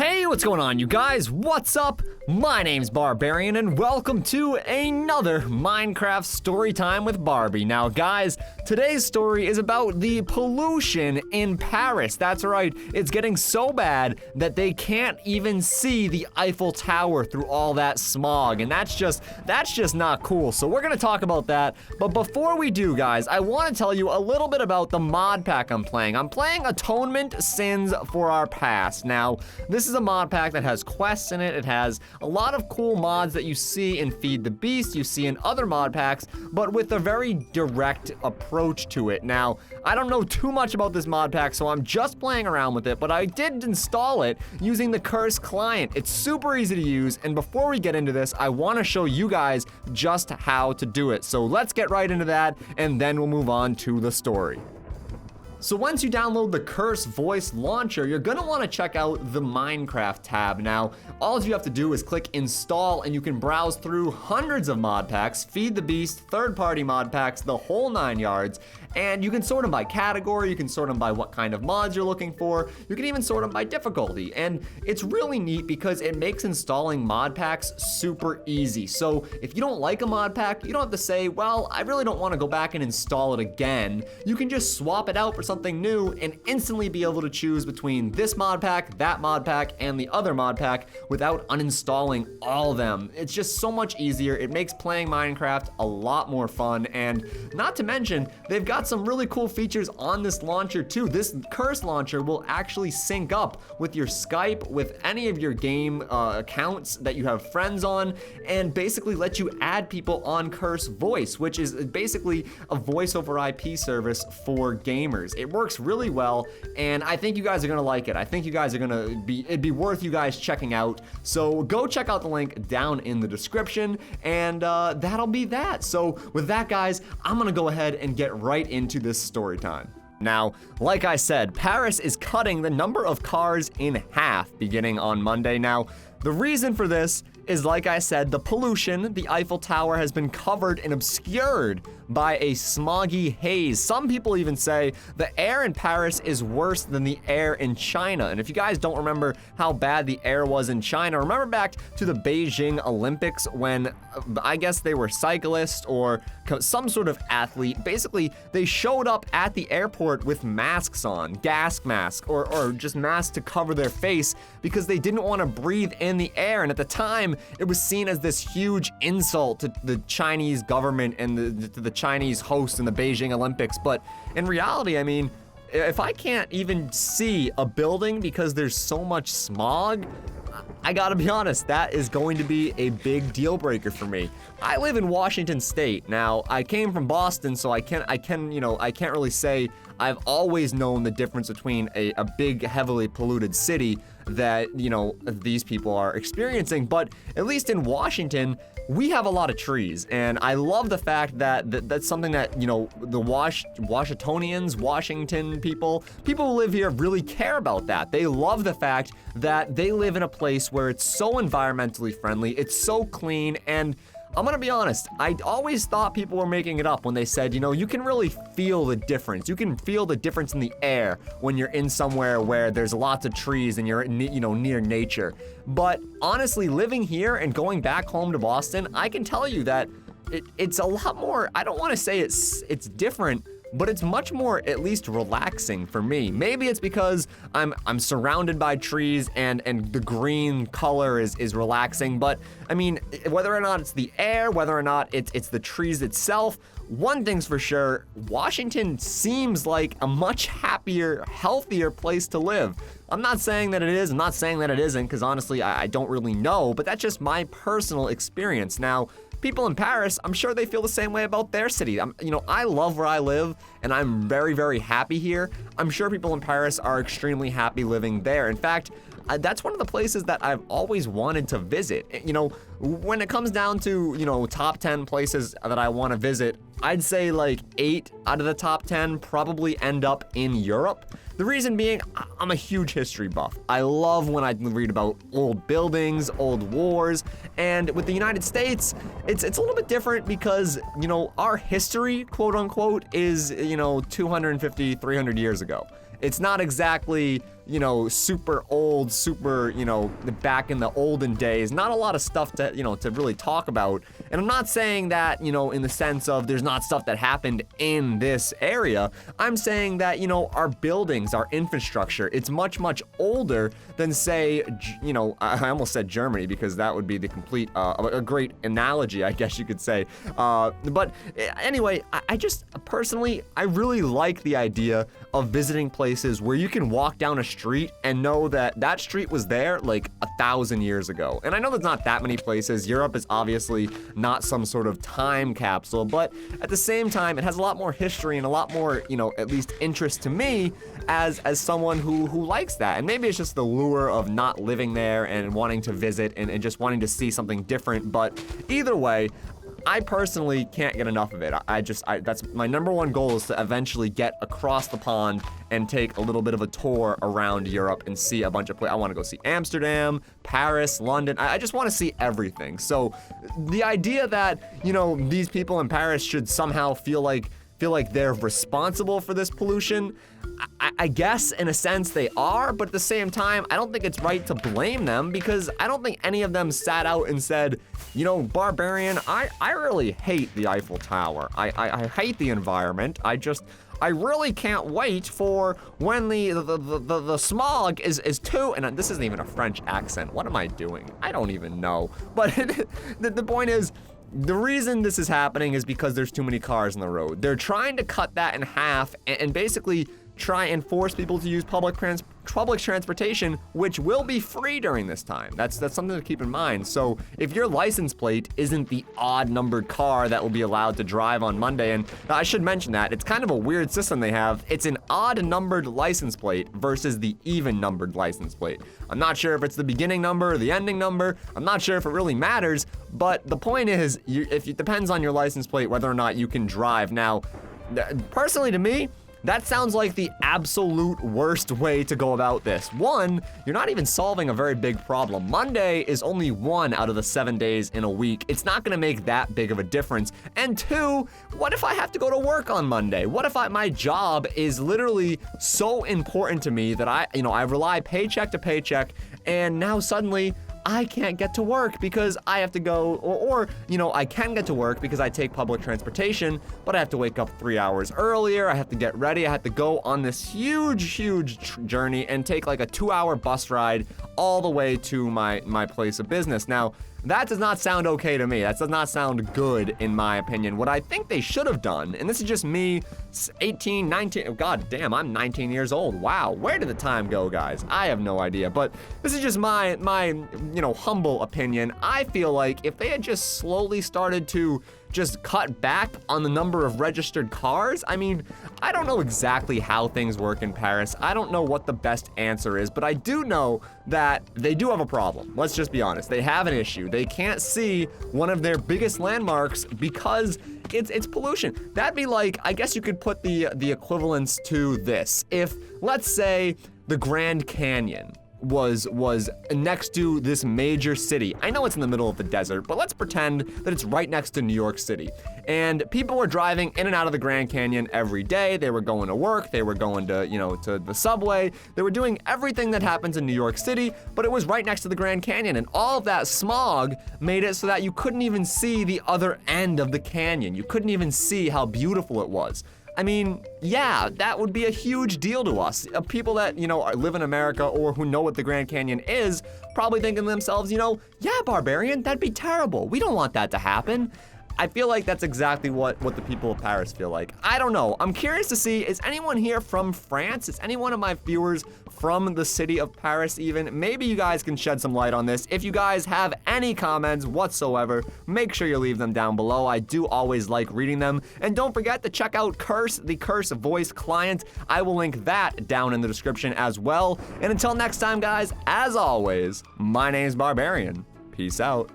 Hey, what's going on, you guys? What's up? My name's Barbarian, and welcome to another Minecraft story time with Barbie. Now, guys, today's story is about the pollution in Paris. That's right, it's getting so bad that they can't even see the Eiffel Tower through all that smog, and that's just not cool. So we're gonna talk about that. But before we do, guys, I want to tell you a little bit about the mod pack I'm playing. I'm playing Atonement Sins for Our Past. Now, this is a mod pack that has quests in it. It has a lot of cool mods that you see in Feed the Beast, you see in other mod packs, but with a very direct approach to it. Now, I don't know too much about this mod pack, so I'm just playing around with it, but I did install it using the Curse client. It's super easy to use, and before we get into this, I want to show you guys just how to do it. So let's get right into that, and then we'll move on to the story. So once you download the Curse Voice Launcher, you're gonna wanna check out the Minecraft tab. Now, all you have to do is click install and you can browse through hundreds of mod packs, Feed the Beast, third-party mod packs, the whole 9 yards, and you can sort them by category, you can sort them by what kind of mods you're looking for, you can even sort them by difficulty. And it's really neat because it makes installing mod packs super easy. So if you don't like a mod pack, you don't have to say, well, I really don't wanna go back and install it again. You can just swap it out for something new and instantly be able to choose between this mod pack, that mod pack, and the other mod pack without uninstalling all of them. It's just so much easier. It makes playing Minecraft a lot more fun, and not to mention, they've got some really cool features on this launcher too. This Curse launcher will actually sync up with your Skype, with any of your game accounts that you have friends on, and basically let you add people on Curse Voice, which is basically a voice over IP service for gamers. It works really well, and I think you guys are gonna like it. I think you guys are it'd be worth you guys checking out. So go check out the link down in the description, and that'll be that. So with that, guys, I'm gonna go ahead and get right into this story time. Now, like I said, Paris is cutting the number of cars in half beginning on Monday. Now, the reason for this is, like I said, the pollution. The Eiffel Tower has been covered and obscured by a smoggy haze. Some people even say the air in Paris is worse than the air in China. And if you guys don't remember how bad the air was in China, remember back to the Beijing Olympics when I guess they were cyclists or some sort of athlete. Basically, they showed up at the airport with masks on, gas masks, or just masks to cover their face because they didn't want to breathe in the air. And at the time, it was seen as this huge insult to the Chinese government and to the Chinese hosts in the Beijing Olympics. But in reality, I mean, if I can't even see a building because there's so much smog, I gotta be honest, that is going to be a big deal breaker for me. I live in Washington State. Now, I came from Boston, so I can't really say I've always known the difference between a big, heavily polluted city that, these people are experiencing. But at least in Washington, we have a lot of trees, and I love the fact that that's something that, the Washingtonians, Washington people who live here really care about that. They love the fact that they live in a place where it's so environmentally friendly, it's so clean, and I'm gonna be honest, I always thought people were making it up when they said, you can really feel the difference. You can feel the difference in the air when you're in somewhere where there's lots of trees and you're, near nature. But honestly, living here and going back home to Boston, I can tell you that it's a lot more, I don't wanna say it's different, but it's much more, at least, relaxing for me. Maybe it's because I'm surrounded by trees and the green color is relaxing, but I mean, whether or not it's the air, whether or not it's the trees itself, one thing's for sure, Washington seems like a much happier, healthier place to live. I'm not saying that it is, I'm not saying that it isn't, because honestly, I don't really know, but that's just my personal experience. Now, people in Paris, I'm sure they feel the same way about their city. I love where I live, and I'm very, very happy here. I'm sure people in Paris are extremely happy living there. In fact, that's one of the places that I've always wanted to visit. When it comes down to, top 10 places that I want to visit, I'd say like 8 out of the top 10 probably end up in Europe. The reason being, I'm a huge history buff. I love when I read about old buildings, old wars, and with the United States, it's a little bit different because, our history, quote unquote, is, 250, 300 years ago. It's not exactly super old, super, back in the olden days. Not a lot of stuff to, to really talk about. And I'm not saying that, in the sense of there's not stuff that happened in this area. I'm saying that, our buildings, our infrastructure, it's much, much older than, say, I almost said Germany because that would be the complete, a great analogy, I guess you could say. But anyway, I just, personally, I really like the idea of visiting places where you can walk down a street and know that that street was there like 1,000 years ago. And I know there's not that many places. Europe is obviously not some sort of time capsule, but at the same time, it has a lot more history and a lot more, at least interest to me as someone who likes that. And maybe it's just the lure of not living there and wanting to visit and just wanting to see something different. But either way, I personally can't get enough of it. That's my number one goal, is to eventually get across the pond and take a little bit of a tour around Europe and see a bunch of places. I want to go see Amsterdam, Paris, London. I just want to see everything. So the idea that, these people in Paris should somehow feel like they're responsible for this pollution, I guess in a sense they are, but at the same time, I don't think it's right to blame them, because I don't think any of them sat out and said, Barbarian, I really hate the Eiffel Tower. I hate the environment. I really can't wait for when the smog is too, and this isn't even a French accent. What am I doing? I don't even know. But the point is, the reason this is happening is because there's too many cars on the road. They're trying to cut that in half and basically try and force people to use public transportation, which will be free during this time. That's something to keep in mind. So if your license plate isn't the odd numbered car that will be allowed to drive on Monday, and I should mention that it's kind of a weird system they have. It's an odd numbered license plate versus the even numbered license plate. I'm not sure if it's the beginning number or the ending number. I'm not sure if it really matters, but the point is, if it depends on your license plate whether or not you can drive. Now, personally to me, that sounds like the absolute worst way to go about this. One, you're not even solving a very big problem. Monday is only 1 out of the 7 days in a week. It's not gonna make that big of a difference. And two, what if I have to go to work on Monday? What if my job is literally so important to me that I rely paycheck to paycheck, and now suddenly I can't get to work because I have to go, or I can get to work because I take public transportation, but I have to wake up 3 hours earlier. I have to get ready. I have to go on this huge journey and take like a 2-hour bus ride all the way to my place of business. Now, that does not sound okay to me. That does not sound good, in my opinion. What I think they should have done, and this is just me, 18, 19, oh, god damn, I'm 19 years old. Wow, where did the time go, guys? I have no idea, but this is just my humble opinion. I feel like if they had just slowly started to just cut back on the number of registered cars. I mean, I don't know exactly how things work in Paris. I don't know what the best answer is, but I do know that they do have a problem. Let's just be honest. They have an issue. They can't see one of their biggest landmarks because it's pollution. That'd be like, I guess you could put the equivalence to this. If, let's say, the Grand Canyon was next to this major city. I know it's in the middle of the desert, but let's pretend that it's right next to New York City. And people were driving in and out of the Grand Canyon every day. They were going to work, they were going to, to the subway. They were doing everything that happens in New York City, but it was right next to the Grand Canyon. And all of that smog made it so that you couldn't even see the other end of the canyon. You couldn't even see how beautiful it was. I mean, yeah, that would be a huge deal to us. People that, live in America or who know what the Grand Canyon is, probably thinking to themselves, yeah, Barbarian, that'd be terrible. We don't want that to happen. I feel like that's exactly what the people of Paris feel like. I don't know. I'm curious to see, is anyone here from France? Is any one of my viewers from the city of Paris even? Maybe you guys can shed some light on this. If you guys have any comments whatsoever, make sure you leave them down below. I do always like reading them. And don't forget to check out the Curse voice client. I will link that down in the description as well. And until next time, guys, as always, my name's Barbarian. Peace out.